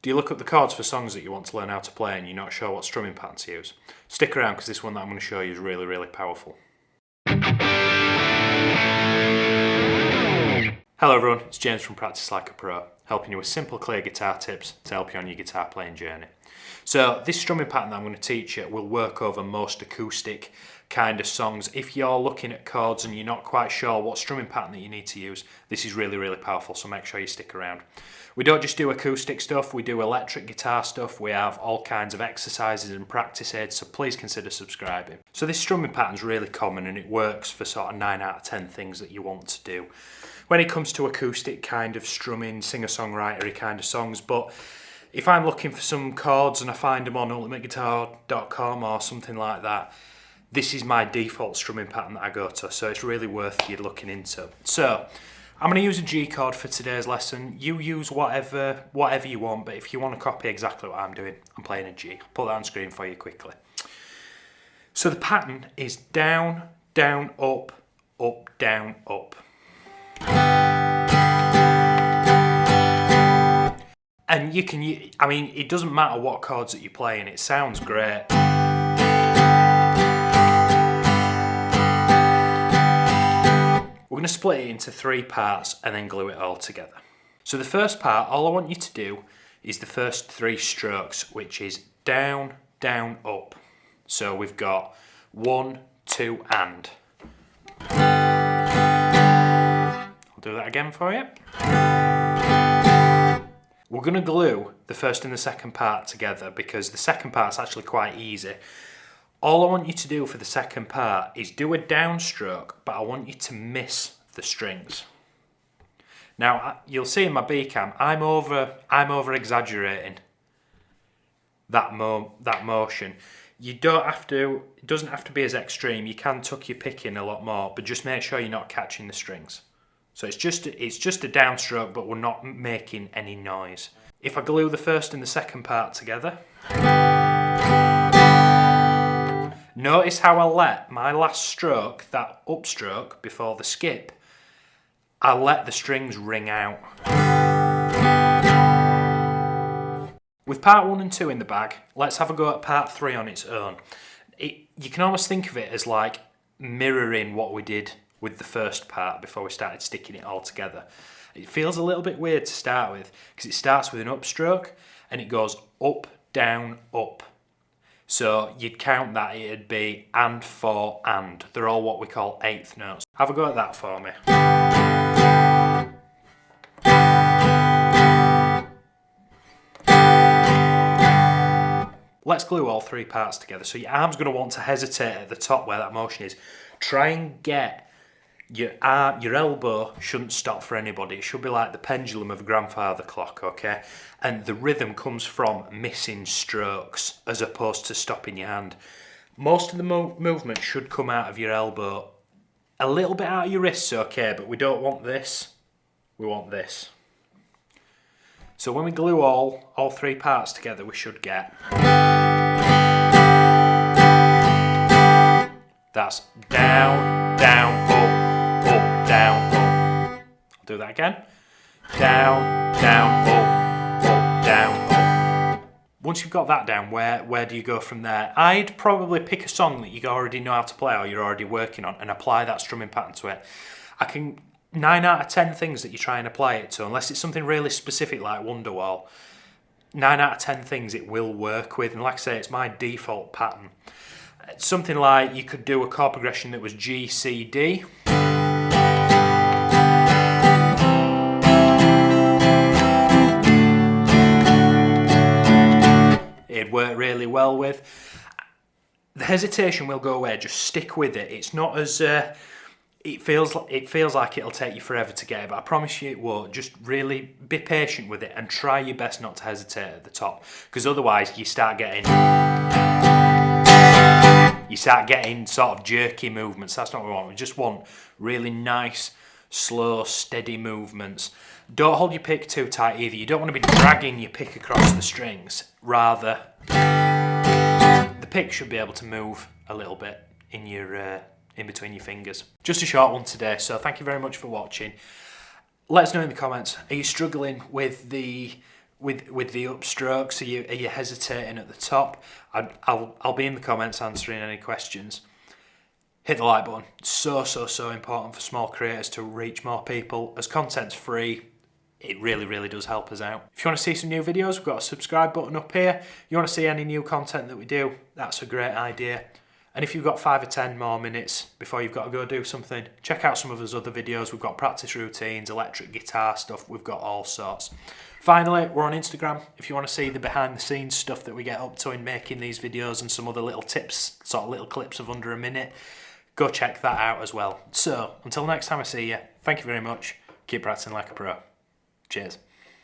Do you look up the chords for songs that you want to learn how to play and you're not sure what strumming pattern to use? Stick around because this one that I'm going to show you is really, really powerful. Hello everyone, it's James from Practice Like a Pro, helping you with simple, clear guitar tips to help you on your guitar playing journey. So this strumming pattern that I'm going to teach you will work over most acoustic kind of songs. If you're looking at chords and you're not quite sure what strumming pattern that you need to use, this is really, really powerful, so make sure you stick around. We don't just do acoustic stuff, we do electric guitar stuff, we have all kinds of exercises and practice aids, so please consider subscribing. So this strumming pattern is really common and it works for sort of 9 out of 10 things that you want to do when it comes to acoustic kind of strumming, singer-songwritery kind of songs. But if I'm looking for some chords and I find them on ultimateguitar.com or something like that, this is my default strumming pattern that I go to, so it's really worth you looking into. So I'm going to use a G chord for today's lesson. You use whatever you want, but if you want to copy exactly what I'm doing, I'm playing a G. I'll put that on screen for you quickly. So the pattern is down, down, up, up, down, up. And I mean, it doesn't matter what chords that you're playing, it sounds great. We're going to split it into 3 parts and then glue it all together. So the first part, all I want you to do is the first 3 strokes, which is down, down, up. So we've got 1, 2, and. I'll do that again for you. We're going to glue the first and the second part together because the second part's actually quite easy. All I want you to do for the second part is do a downstroke, but I want you to miss the strings. Now, you'll see in my B cam, I'm over exaggerating that motion. It doesn't have to be as extreme. You can tuck your pick in a lot more, but just make sure you're not catching the strings. So it's just a downstroke, but we're not making any noise. If I glue the first and the second part together, notice how I let my last stroke, that upstroke before the skip, I let the strings ring out. With part 1 and 2 in the bag, let's have a go at part 3 on its own. You can almost think of it as like mirroring what we did with the first part before we started sticking it all together. It feels a little bit weird to start with because it starts with an upstroke and it goes up, down, up. So you'd count that it'd be and, for, and. They're all what we call 8th notes. Have a go at that for me. Let's glue all 3 parts together. So your arm's going to want to hesitate at the top where that motion is. Try and get your elbow shouldn't stop for anybody. It should be like the pendulum of a grandfather clock, okay? And the rhythm comes from missing strokes as opposed to stopping your hand. Most of the movement should come out of your elbow. A little bit out of your wrists, okay, but we don't want this. We want this. So when we glue all 3 parts together, we should get. That's down, down, up, down, up. I'll do that again. Down, down, up, down, up. Once you've got that down, where do you go from there? I'd probably pick a song that you already know how to play or you're already working on and apply that strumming pattern to it. 9 out of 10 things that you try and apply it to, unless it's something really specific like Wonderwall, 9 out of 10 things it will work with. And like I say, it's my default pattern. Something like you could do a chord progression that was G, C, D. It'd work really well with. The hesitation will go away, just stick with it. It's not as, it feels like it'll take you forever to get it, but I promise you it won't. Just really be patient with it and try your best not to hesitate at the top, because otherwise you start getting sort of jerky movements. That's not what we want. We just want really nice, slow, steady movements. Don't hold your pick too tight either. You don't want to be dragging your pick across the strings. Rather, the pick should be able to move a little bit in between your fingers. Just a short one today, so thank you very much for watching. Let us know in the comments, are you struggling with the with the upstrokes? Are you hesitating at the top? I'll be in the comments answering any questions. Hit the like button. So important for small creators to reach more people. As content's free, it really does help us out. If you want to see some new videos, we've got a subscribe button up here. You want to see any new content that we do, that's a great idea. And if you've got 5 or 10 more minutes before you've got to go do something, check out some of his other videos. We've got practice routines, electric guitar stuff, we've got all sorts. Finally, we're on Instagram. If you want to see the behind the scenes stuff that we get up to in making these videos and some other little tips, sort of little clips of under a minute, go check that out as well. So, until next time I see you, thank you very much. Keep practicing like a pro. Cheers.